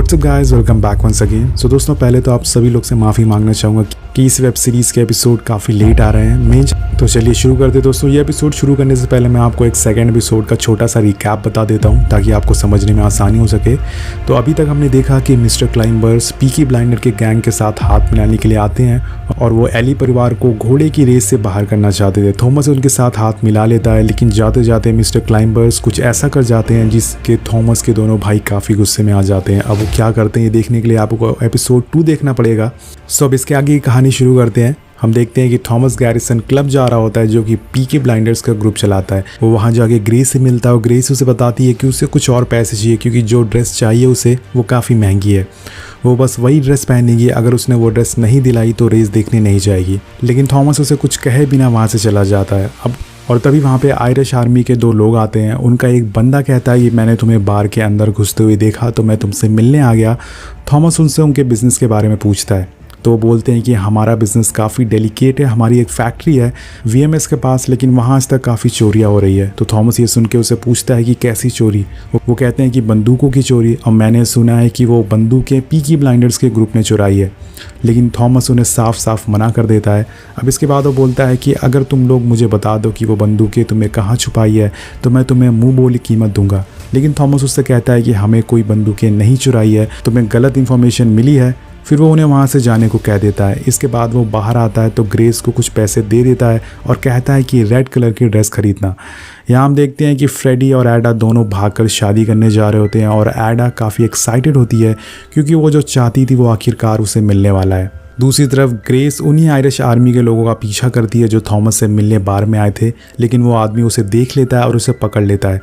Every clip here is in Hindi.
WhatsApp guys, welcome back once again. So दोस्तों, पहले तो आप सभी लोग से माफ़ी मांगना चाहूँगा कि इस वेब सीरीज़ के एपिसोड काफ़ी लेट आ रहे हैं। तो चलिए शुरू करते दोस्तों। ये एपिसोड शुरू करने से पहले मैं आपको एक सेकंड एपिसोड का छोटा सा रिकैप बता देता हूँ ताकि आपको समझने में आसानी हो सके। तो अभी तक हमने देखा कि मिस्टर क्लाइंबर्स पीकी ब्लाइंडर के गैंग के साथ हाथ मिलाने के लिए आते हैं और वो एली परिवार को घोड़े की रेस से बाहर करना चाहते थे। थॉमस उनके साथ हाथ मिला लेता है, लेकिन जाते जाते मिस्टर क्लाइंबर्स कुछ ऐसा कर जाते हैं जिसके थॉमस के दोनों भाई काफ़ी गुस्से में आ जाते हैं। अब वो क्या करते हैं ये देखने के लिए आपको एपिसोड 2 देखना पड़ेगा। सो अब इसके आगे की कहानी शुरू करते हैं। हम देखते हैं कि थॉमस गैरिसन क्लब जा रहा होता है जो कि पीके ब्लाइंडर्स का ग्रुप चलाता है। वो वहाँ जाके ग्रेस से मिलता है और ग्रेस उसे बताती है कि उसे कुछ और पैसे चाहिए क्योंकि जो ड्रेस चाहिए उसे वो काफ़ी महंगी है। वो बस वही ड्रेस पहनेगी, अगर उसने वो ड्रेस नहीं दिलाई तो रेस देखने नहीं जाएगी। लेकिन थॉमस उसे कुछ कहे बिना वहाँ से चला जाता है। अब और तभी वहाँ पे आयरिश आर्मी के 2 लोग आते हैं। उनका एक बंदा कहता है कि मैंने तुम्हें बार के अंदर घुसते हुए देखा तो मैं तुमसे मिलने आ गया। थॉमस उनसे उनके बिज़नेस के बारे में पूछता है तो वो बोलते हैं कि हमारा बिज़नेस काफ़ी डेलिकेट है, हमारी एक फैक्ट्री है वीएमएस के पास, लेकिन वहाँ आज तक काफ़ी चोरियाँ हो रही है। तो थॉमस ये सुन के उसे पूछता है कि कैसी चोरी। वो कहते हैं कि बंदूकों की चोरी, और मैंने सुना है कि वो बंदूकें पीकी ब्लाइंडर्स के ग्रुप ने चुराई है। लेकिन थॉमस उन्हें साफ साफ मना कर देता है। अब इसके बाद वो बोलता है कि अगर तुम लोग मुझे बता दो कि वो बंदूकें तुम्हें कहाँ छुपाई है तो मैं तुम्हें मुँह बोली कीमत दूंगा। लेकिन थॉमस उससे कहता है कि हमें कोई बंदूकें नहीं चुराई है, तुम्हें गलत इन्फॉर्मेशन मिली है। फिर वो उन्हें वहाँ से जाने को कह देता है। इसके बाद वो बाहर आता है तो ग्रेस को कुछ पैसे दे देता है और कहता है कि रेड कलर की ड्रेस खरीदना। यहाँ हम देखते हैं कि फ्रेडी और एडा दोनों भागकर शादी करने जा रहे होते हैं और एडा काफ़ी एक्साइटेड होती है क्योंकि वो जो चाहती थी वो आखिरकार उसे मिलने वाला है। दूसरी तरफ ग्रेस उन्हीं आयरिश आर्मी के लोगों का पीछा करती है जो थॉमस से मिलने बार में आए थे, लेकिन वो आदमी उसे देख लेता है और उसे पकड़ लेता है।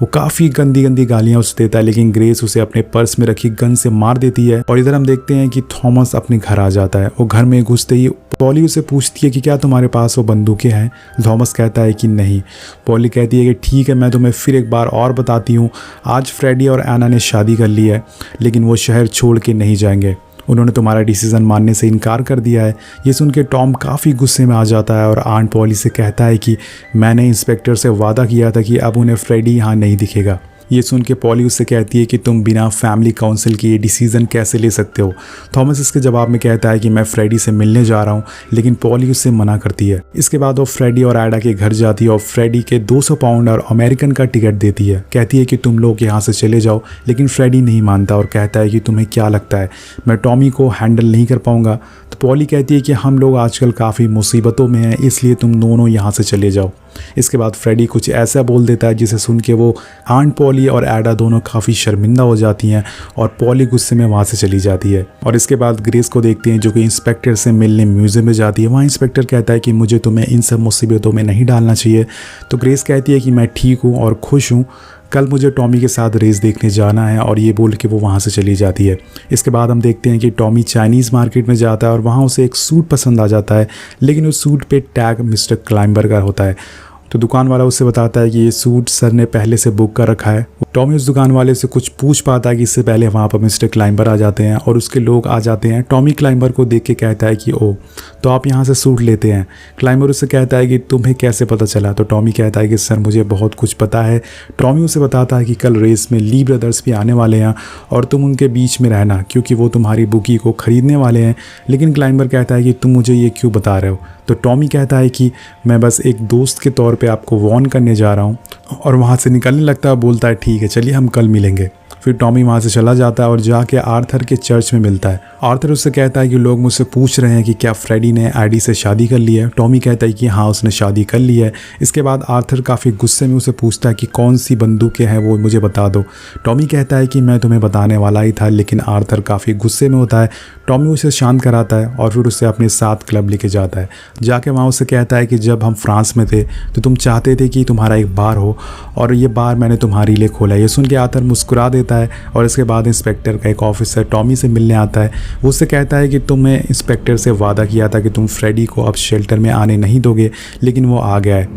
वो काफ़ी गंदी गंदी गालियाँ उसे देता है, लेकिन ग्रेस उसे अपने पर्स में रखी गन से मार देती है। और इधर हम देखते हैं कि थॉमस अपने घर आ जाता है। वो घर में घुसते ही पॉली उसे पूछती है कि क्या तुम्हारे पास वो बंदूकें हैं। थॉमस कहता है कि नहीं। पॉली कहती है कि ठीक है, मैं तुम्हें फिर एक बार और बताती हूँ, आज फ्रेडी और एना ने शादी कर ली है, लेकिन वो शहर छोड़ के नहीं जाएंगे। उन्होंने तुम्हारा डिसीज़न मानने से इनकार कर दिया है। ये सुन के टॉम काफ़ी गुस्से में आ जाता है और आंट पॉली से कहता है कि मैंने इंस्पेक्टर से वादा किया था कि अब उन्हें फ्रेडी यहाँ नहीं दिखेगा। ये सुन के पॉली उससे कहती है कि तुम बिना फैमिली काउंसिल के ये डिसीज़न कैसे ले सकते हो। थॉमस इसके जवाब में कहता है कि मैं फ्रेडी से मिलने जा रहा हूँ, लेकिन पॉली उससे मना करती है। इसके बाद वो फ्रेडी और एडा के घर जाती है और फ्रेडी के 200 पाउंड और अमेरिकन का टिकट देती है। कहती है कि तुम लोग यहाँ से चले जाओ, लेकिन फ्रेडी नहीं मानता और कहता है कि तुम्हें क्या लगता है मैं टॉमी को हैंडल नहीं कर पाऊँगा। तो पॉली कहती है कि हम लोग आजकल काफ़ी मुसीबतों में हैं, इसलिए तुम दोनों यहाँ से चले जाओ। इसके बाद फ्रेडी कुछ ऐसा बोल देता है जिसे सुन के वो आंट पॉली और एडा दोनों काफ़ी शर्मिंदा हो जाती हैं और पॉली गुस्से में वहाँ से चली जाती है। और इसके बाद ग्रेस को देखते हैं जो कि इंस्पेक्टर से मिलने म्यूजियम में जाती है। वहाँ इंस्पेक्टर कहता है कि मुझे तुम्हें इन सब मुसीबतों में नहीं डालना चाहिए। तो ग्रेस कहती है कि मैं ठीक हूँ और खुश हूँ, कल मुझे टॉमी के साथ रेस देखने जाना है, और ये बोल के वो वहाँ से चली जाती है। इसके बाद हम देखते हैं कि टॉमी चाइनीज़ मार्केट में जाता है और वहाँ उसे एक सूट पसंद आ जाता है, लेकिन उस सूट पे टैग मिस्टर क्लाइंबर का होता है। तो दुकान वाला उससे बताता है कि ये सूट सर ने पहले से बुक कर रखा है। टॉमी उस दुकान वाले से कुछ पूछ पाता है कि इससे पहले वहाँ पर मिस्टर क्लाइंबर आ जाते हैं और उसके लोग आ जाते हैं। टॉमी क्लाइंबर को देख के कहता है कि ओह, तो आप यहाँ से सूट लेते हैं। क्लाइंबर उससे कहता है कि तुम्हें कैसे पता चला। तो टॉमी कहता है कि सर मुझे बहुत कुछ पता है। टॉमी उसे बताता है कि कल रेस में ली ब्रदर्स भी आने वाले हैं और तुम उनके बीच में रहना क्योंकि वो तुम्हारी बुकी को ख़रीदने वाले हैं। लेकिन क्लाइंबर कहता है कि तुम मुझे ये क्यों बता रहे हो। तो टॉमी कहता है कि मैं बस एक दोस्त के तौर पे आपको वार्न करने जा रहा हूँ, और वहाँ से निकलने लगता है। बोलता है ठीक है, चलिए हम कल मिलेंगे। फिर टॉमी वहाँ से चला जाता है और जाके आर्थर के चर्च में मिलता है। आर्थर उससे कहता है कि लोग मुझसे पूछ रहे हैं कि क्या फ्रेडी ने एडी से शादी कर ली है। टॉमी कहता है कि हाँ, उसने शादी कर ली है। इसके बाद आर्थर काफ़ी गुस्से में उसे पूछता है कि कौन सी बंदूकें हैं वो मुझे बता दो। टॉमी कहता है कि मैं तुम्हें बताने वाला ही था, लेकिन आर्थर काफ़ी गुस्से में होता है। टॉमी उसे शांत कराता है और फिर उसे अपने साथ क्लब लेके जाता है। जाके वहाँ उसे कहता है कि जब हम फ्रांस में थे तो तुम चाहते थे कि तुम्हारा एक बार हो, और ये बार मैंने तुम्हारे लिए खोला। ये सुन के आर्थर मुस्कुरा देता है। और इसके बाद इंस्पेक्टर का एक ऑफिसर टॉमी से मिलने आता है। वो उससे कहता है कि तुमने इंस्पेक्टर से वादा किया था कि तुम फ्रेडी को अब शेल्टर में आने नहीं दोगे, लेकिन वो आ गया है।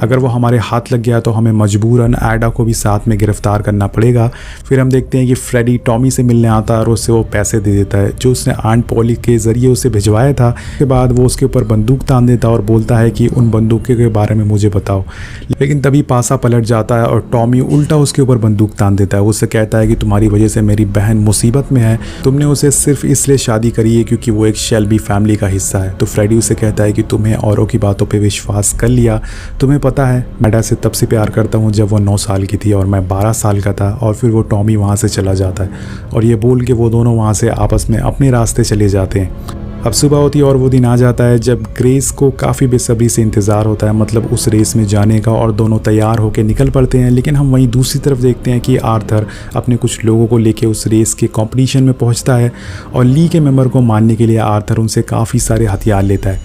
अगर वो हमारे हाथ लग गया तो हमें मजबूरन एडा को भी साथ में गिरफ्तार करना पड़ेगा। फिर हम देखते हैं कि फ्रेडी टॉमी से मिलने आता है और उससे वो पैसे दे देता है जो उसने आंट पॉली के ज़रिए उसे भिजवाया था। उसके बाद वो उसके ऊपर बंदूक तान देता है और बोलता है कि उन बंदूकों के बारे में मुझे बताओ। लेकिन तभी पासा पलट जाता है और टॉमी उल्टा उसके ऊपर बंदूक तान देता है। वो उससे कहता है कि तुम्हारी वजह से मेरी बहन मुसीबत में है, तुमने उसे सिर्फ इसलिए शादी करी है क्योंकि वो एक शेल्बी फैमिली का हिस्सा है। तो फ्रेडी उसे कहता है कि तुम्हें औरों की बातों पे विश्वास कर लिया, तुम्हें पता है मैं डैड से तब से प्यार करता हूँ जब वो 9 साल की थी और मैं 12 साल का था। और फिर वो टॉमी वहाँ से चला जाता है और ये बोल के वो दोनों वहाँ से आपस में अपने रास्ते चले जाते हैं। अब सुबह होती है और वो दिन आ जाता है जब ग्रेस को काफ़ी बेसब्री से इंतज़ार होता है, मतलब उस रेस में जाने का, और दोनों तैयार होकर निकल पड़ते हैं। लेकिन हम वहीं दूसरी तरफ देखते हैं कि आर्थर अपने कुछ लोगों को लेके उस रेस के कंपटीशन में पहुंचता है और ली के मेंबर को मारने के लिए आर्थर उनसे काफ़ी सारे हथियार लेता है,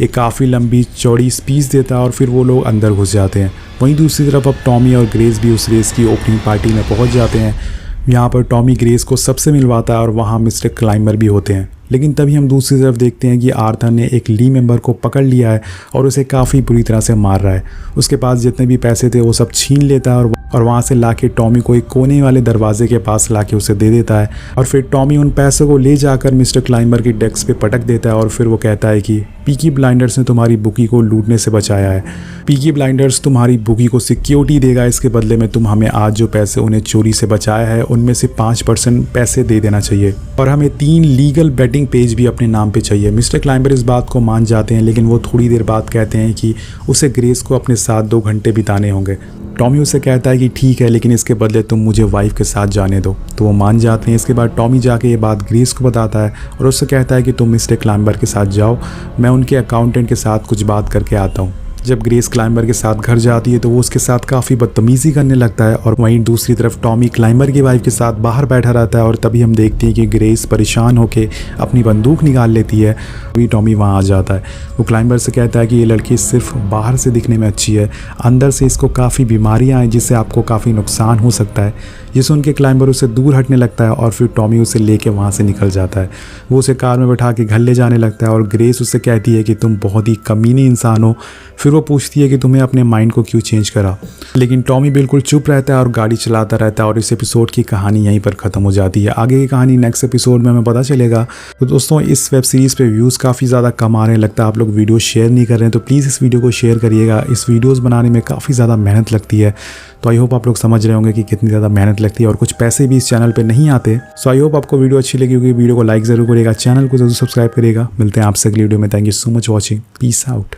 एक काफ़ी लंबी चौड़ी स्पीच देता है और फिर वो लोग अंदर घुस जाते हैं। वहीं दूसरी तरफ अब टॉमी और ग्रेस भी उस रेस की ओपनिंग पार्टी में पहुँच जाते हैं। यहाँ पर टॉमी ग्रेस को सबसे मिलवाता है और वहाँ मिस्टर क्लाइंबर भी होते हैं। लेकिन तभी हम दूसरी तरफ देखते हैं कि आर्थर ने एक ली मेंबर को पकड़ लिया है और उसे काफ़ी बुरी तरह से मार रहा है। उसके पास जितने भी पैसे थे वो सब छीन लेता है और वहाँ से लाके टॉमी को एक कोने वाले दरवाजे के पास लाके उसे दे देता है। और फिर टॉमी उन पैसों को ले जाकर मिस्टर क्लाइंबर की डेस्क पे पटक देता है और फिर वो कहता है कि पीकी ब्लाइंडर्स ने तुम्हारी बुकी को लूटने से बचाया है। पीकी ब्लाइंडर्स तुम्हारी बुकी को सिक्योरिटी देगा, इसके बदले में तुम हमें आज जो पैसे उन्हें चोरी से बचाया है उनमें से 5% पैसे दे देना चाहिए और हमें 3 लीगल बेटिंग पेज भी अपने नाम पे चाहिए। मिस्टर क्लाइंबर इस बात को मान जाते हैं, लेकिन वो थोड़ी देर बाद कहते हैं कि उसे ग्रेस को अपने साथ 2 घंटे बिताने होंगे। टॉमी उसे कहता है कि ठीक है, लेकिन इसके बदले तुम मुझे वाइफ के साथ जाने दो। तो वो मान जाते हैं। इसके बाद टॉमी जाके ये बात ग्रेस को बताता है और उससे कहता है कि तुम मिस्टर क्लाइंबर के साथ जाओ, मैं उनके अकाउंटेंट के साथ कुछ बात करके आता हूँ। जब ग्रेस क्लाइंबर के साथ घर जाती है तो वो उसके साथ काफ़ी बदतमीज़ी करने लगता है और वहीं दूसरी तरफ टॉमी क्लाइंबर की वाइफ के साथ बाहर बैठा रहता है और तभी हम देखते हैं कि ग्रेस परेशान होकर अपनी बंदूक निकाल लेती है। अभी टॉमी वहाँ आ जाता है। वो क्लाइंबर से कहता है कि ये लड़की सिर्फ बाहर से दिखने में अच्छी है, अंदर से इसको काफ़ी बीमारियाँ हैं जिससे आपको काफ़ी नुकसान हो सकता है। ये सुन के क्लाइंबर उसे दूर हटने लगता है और फिर टॉमी उसे लेके वहाँ से निकल जाता है। वो उसे कार में बैठा के घर ले जाने लगता है और ग्रेस उससे कहती है कि तुम बहुत ही कमीने इंसान हो। फिर वो पूछती है कि तुम्हें अपने माइंड को क्यों चेंज करा, लेकिन टॉमी बिल्कुल चुप रहता है और गाड़ी चलाता रहता है और इस एपिसोड की कहानी यहीं पर ख़त्म हो जाती है। आगे की कहानी नेक्स्ट एपिसोड में हमें पता चलेगा। तो दोस्तों, इस वेब सीरीज़ पे व्यूज़ काफ़ी ज़्यादा कम आ रहे हैं, लगता है आप लोग वीडियो शेयर नहीं कर रहे हैं, तो प्लीज़ इस वीडियो को शेयर करिएगा। इस वीडियोज़ बनाने में काफ़ी ज़्यादा मेहनत लगती है, तो आई होप आप लोग समझ रहे होंगे कि कितनी ज़्यादा मेहनत लगती है और कुछ पैसे भी इस चैनल पे नहीं आते। सो आई होप आपको वीडियो अच्छी लगी होगी। वीडियो को लाइक ज़रूर करिएगा, चैनल को ज़रूर सब्सक्राइब करिएगा। मिलते हैं आपसे अगली वीडियो में। Thank you so much watching, peace out.